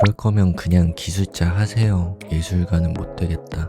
그럴 거면 그냥 기술자 하세요. 예술가는 못 되겠다.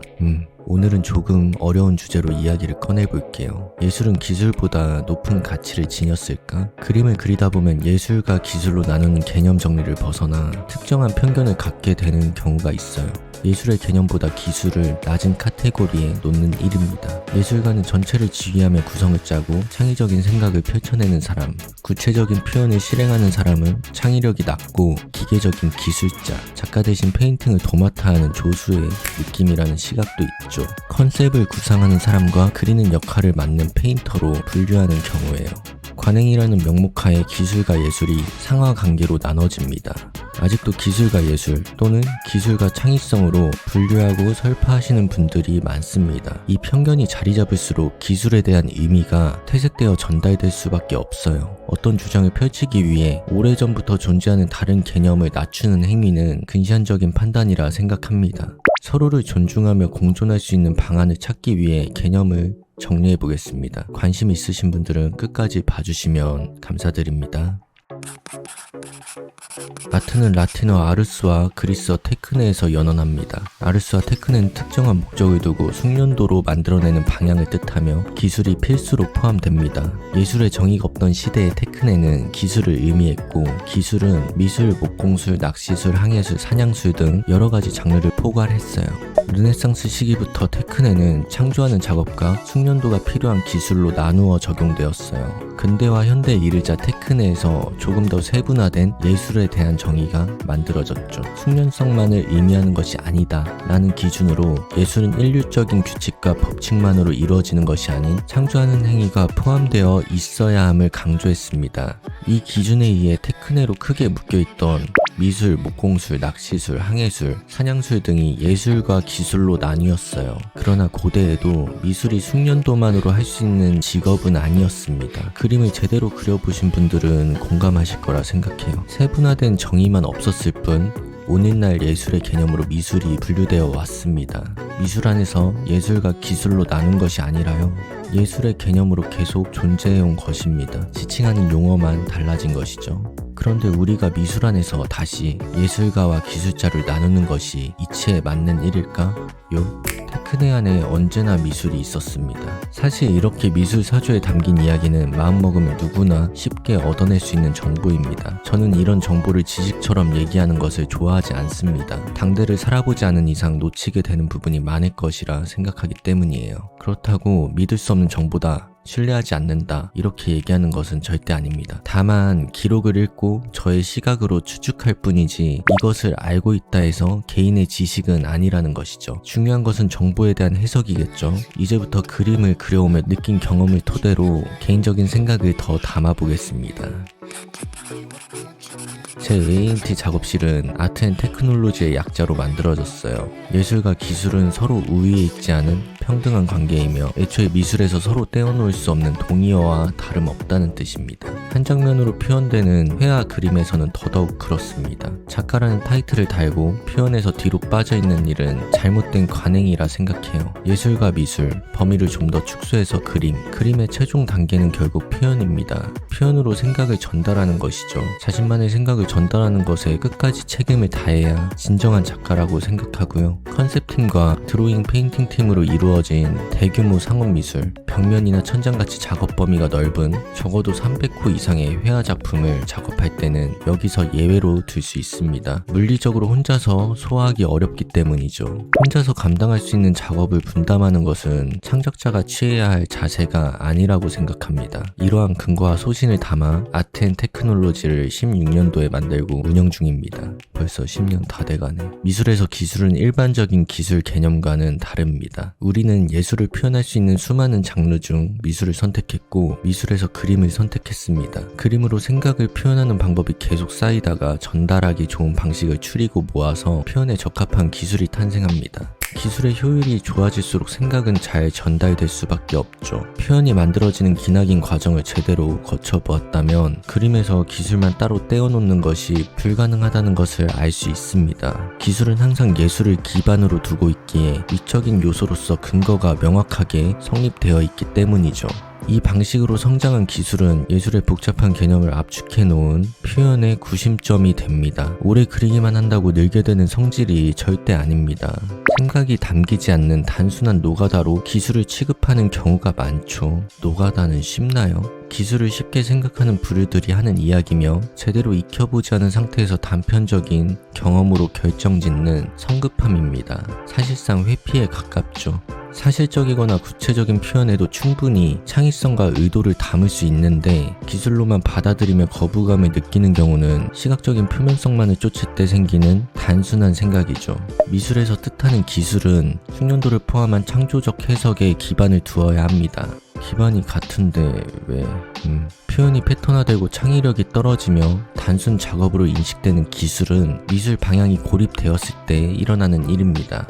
오늘은 조금 어려운 주제로 이야기를 꺼내볼게요. 예술은 기술보다 높은 가치를 지녔을까? 그림을 그리다 보면 예술과 기술로 나누는 개념 정리를 벗어나 특정한 편견을 갖게 되는 경우가 있어요. 예술의 개념보다 기술을 낮은 카테고리에 놓는 일입니다. 예술가는 전체를 지휘하며 구성을 짜고 창의적인 생각을 펼쳐내는 사람, 구체적인 표현을 실행하는 사람은 창의력이 낮고 기계적인 기술자, 작가 대신 페인팅을 도맡아 하는 조수의 느낌이라는 시각도 있죠. 컨셉을 구상하는 사람과 그리는 역할을 맡는 페인터로 분류하는 경우에요. 관행이라는 명목하에 기술과 예술이 상하관계로 나눠집니다. 아직도 기술과 예술 또는 기술과 창의성으로 분류하고 설파하시는 분들이 많습니다. 이 편견이 자리 잡을수록 기술에 대한 의미가 퇴색되어 전달될 수밖에 없어요. 어떤 주장을 펼치기 위해 오래전부터 존재하는 다른 개념을 낮추는 행위는 근시안적인 판단이라 생각합니다. 서로를 존중하며 공존할 수 있는 방안을 찾기 위해 개념을 정리해 보겠습니다. 관심 있으신 분들은 끝까지 봐주시면 감사드립니다. 아트는 라틴어 아르스와 그리스어 테크네에서 연원합니다. 아르스와 테크네는 특정한 목적을 두고 숙련도로 만들어내는 방향을 뜻하며 기술이 필수로 포함됩니다. 예술의 정의가 없던 시대의 테크네는 기술을 의미했고, 기술은 미술, 목공술, 낚시술, 항해술, 사냥술 등 여러 가지 장르를 포괄했어요. 르네상스 시기부터 테크네는 창조하는 작업과 숙련도가 필요한 기술로 나누어 적용되었어요. 근대와 현대에 이르자 테크네에서 조금 더 세분화된 예술에 대한 정의가 만들어졌죠. 숙련성만을 의미하는 것이 아니다 라는 기준으로 예술은 일률적인 규칙과 법칙만으로 이루어지는 것이 아닌 창조하는 행위가 포함되어 있어야 함을 강조했습니다. 이 기준에 의해 테크네로 크게 묶여있던 미술, 목공술, 낚시술, 항해술, 사냥술 등이 예술과 기술로 나뉘었어요. 그러나 고대에도 미술이 숙련도만으로 할 수 있는 직업은 아니었습니다. 그림을 제대로 그려보신 분들은 공감하실 거라 생각해요. 세분화된 정의만 없었을 뿐 오늘날 예술의 개념으로 미술이 분류되어 왔습니다. 미술 안에서 예술과 기술로 나눈 것이 아니라요, 예술의 개념으로 계속 존재해온 것입니다. 지칭하는 용어만 달라진 것이죠. 그런데 우리가 미술 안에서 다시 예술가와 기술자를 나누는 것이 이치에 맞는 일일까요? 테크네 안에 언제나 미술이 있었습니다. 사실 이렇게 미술 사조에 담긴 이야기는 마음먹으면 누구나 쉽게 얻어낼 수 있는 정보입니다. 저는 이런 정보를 지식처럼 얘기하는 것을 좋아하지 않습니다. 당대를 살아보지 않은 이상 놓치게 되는 부분이 많을 것이라 생각하기 때문이에요. 그렇다고 믿을 수 없는 정보다, 신뢰하지 않는다 이렇게 얘기하는 것은 절대 아닙니다. 다만 기록을 읽고 저의 시각으로 추측할 뿐이지 이것을 알고 있다 해서 개인의 지식은 아니라는 것이죠. 중요한 것은 정보에 대한 해석이겠죠. 이제부터 그림을 그려오며 느낀 경험을 토대로 개인적인 생각을 더 담아보겠습니다. 제 ANT 작업실은 아트 앤 테크놀로지의 약자로 만들어졌어요. 예술과 기술은 서로 우위에 있지 않은 평등한 관계이며 애초에 미술에서 서로 떼어놓을 수 없는 동의어와 다름없다는 뜻입니다. 한 장면으로 표현되는 회화 그림에서는 더더욱 그렇습니다. 작가라는 타이틀을 달고 표현에서 뒤로 빠져있는 일은 잘못된 관행이라 생각해요. 예술과 미술, 범위를 좀 더 축소해서 그림의 최종 단계는 결국 표현입니다. 표현으로 생각을 전달하는 것이죠. 자신만의 생각을 전달하는 것에 끝까지 책임을 다해야 진정한 작가라고 생각하고요. 컨셉팀과 드로잉 페인팅 팀으로 이루어진 대규모 상업미술, 벽면이나 천장같이 작업 범위가 넓은 적어도 300호 이상의 회화 작품을 작업할 때는 여기서 예외로 둘 수 있습니다. 물리적으로 혼자서 소화하기 어렵기 때문이죠. 혼자서 감당할 수 있는 작업을 분담하는 것은 창작자가 취해야 할 자세가 아니라고 생각합니다. 이러한 근거와 소신을 담아 아트 앤 테크놀로지를 16년도에 만들고 운영 중입니다. 벌써 10년 다 돼가네. 미술에서 기술은 일반적인 기술 개념과는 다릅니다. 우리는 예술을 표현할 수 있는 수많은 장르 중 미술을 선택했고 미술에서 그림을 선택했습니다. 그림으로 생각을 표현하는 방법이 계속 쌓이다가 전달하기 좋은 방식을 추리고 모아서 표현에 적합한 기술이 탄생합니다. 기술의 효율이 좋아질수록 생각은 잘 전달될 수밖에 없죠. 표현이 만들어지는 기나긴 과정을 제대로 거쳐보았다면 그림에서 기술만 따로 떼어놓는 것이 불가능하다는 것을 알 수 있습니다. 기술은 항상 예술을 기반으로 두고 있기에 미적인 요소로서 근거가 명확하게 성립되어 있기 때문이죠. 이 방식으로 성장한 기술은 예술의 복잡한 개념을 압축해 놓은 표현의 구심점이 됩니다. 오래 그리기만 한다고 늘게 되는 성질이 절대 아닙니다. 생각이 담기지 않는 단순한 노가다로 기술을 취급하는 경우가 많죠. 노가다는 쉽나요? 기술을 쉽게 생각하는 부류들이 하는 이야기며 제대로 익혀보지 않은 상태에서 단편적인 경험으로 결정짓는 성급함입니다. 사실상 회피에 가깝죠. 사실적이거나 구체적인 표현에도 충분히 창의성과 의도를 담을 수 있는데 기술로만 받아들이며 거부감을 느끼는 경우는 시각적인 표면성만을 쫓을 때 생기는 단순한 생각이죠. 미술에서 뜻하는 기술은 숙련도를 포함한 창조적 해석에 기반을 두어야 합니다. 기반이 같은데 왜? 표현이 패턴화되고 창의력이 떨어지며 단순 작업으로 인식되는 기술은 미술 방향이 고립되었을 때 일어나는 일입니다.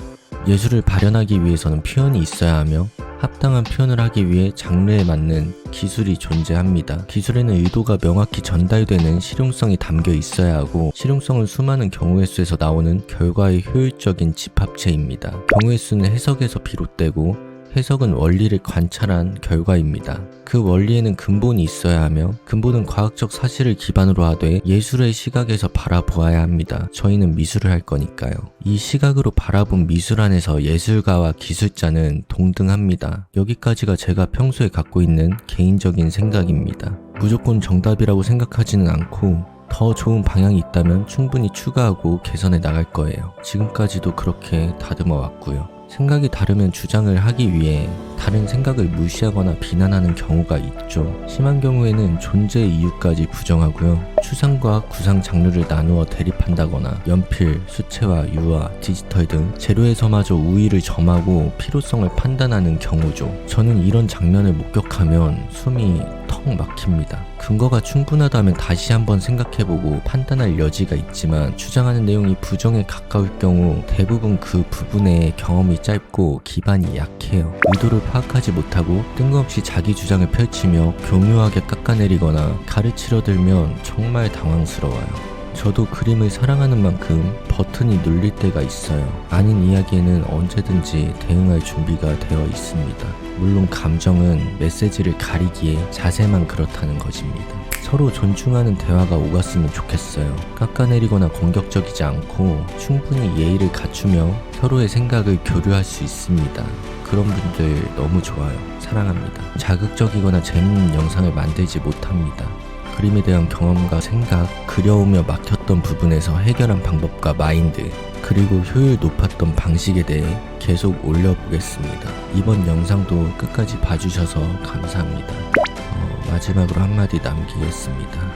예술을 발현하기 위해서는 표현이 있어야 하며 합당한 표현을 하기 위해 장르에 맞는 기술이 존재합니다. 기술에는 의도가 명확히 전달되는 실용성이 담겨 있어야 하고 실용성은 수많은 경우의 수에서 나오는 결과의 효율적인 집합체입니다. 경우의 수는 해석에서 비롯되고 해석은 원리를 관찰한 결과입니다. 그 원리에는 근본이 있어야 하며 근본은 과학적 사실을 기반으로 하되 예술의 시각에서 바라보아야 합니다. 저희는 미술을 할 거니까요. 이 시각으로 바라본 미술 안에서 예술가와 기술자는 동등합니다. 여기까지가 제가 평소에 갖고 있는 개인적인 생각입니다. 무조건 정답이라고 생각하지는 않고 더 좋은 방향이 있다면 충분히 추가하고 개선해 나갈 거예요. 지금까지도 그렇게 다듬어 왔고요. 생각이 다르면 주장을 하기 위해 다른 생각을 무시하거나 비난하는 경우가 있죠. 심한 경우에는 존재 이유까지 부정하고요. 추상과 구상 장르를 나누어 대립한다거나 연필, 수채화, 유화, 디지털 등 재료에서마저 우위를 점하고 필요성을 판단하는 경우죠. 저는 이런 장면을 목격하면 숨이 턱 막힙니다. 근거가 충분하다면 다시 한번 생각해보고 판단할 여지가 있지만 주장하는 내용이 부정에 가까울 경우 대부분 그 부분의 경험이 짧고 기반이 약해요. 의도를 파악하지 못하고 뜬금없이 자기 주장을 펼치며 교묘하게 깎아내리거나 가르치려 들면 정말 당황스러워요. 저도 그림을 사랑하는 만큼 버튼이 눌릴 때가 있어요. 아닌 이야기에는 언제든지 대응할 준비가 되어 있습니다. 물론 감정은 메시지를 가리기에 자세만 그렇다는 것입니다. 서로 존중하는 대화가 오갔으면 좋겠어요. 깎아내리거나 공격적이지 않고 충분히 예의를 갖추며 서로의 생각을 교류할 수 있습니다. 그런 분들 너무 좋아요. 사랑합니다. 자극적이거나 재밌는 영상을 만들지 못합니다. 그림에 대한 경험과 생각, 그려오며 막혔던 부분에서 해결한 방법과 마인드, 그리고 효율 높았던 방식에 대해 계속 올려보겠습니다. 이번 영상도 끝까지 봐주셔서 감사합니다. 마지막으로 한마디 남기겠습니다.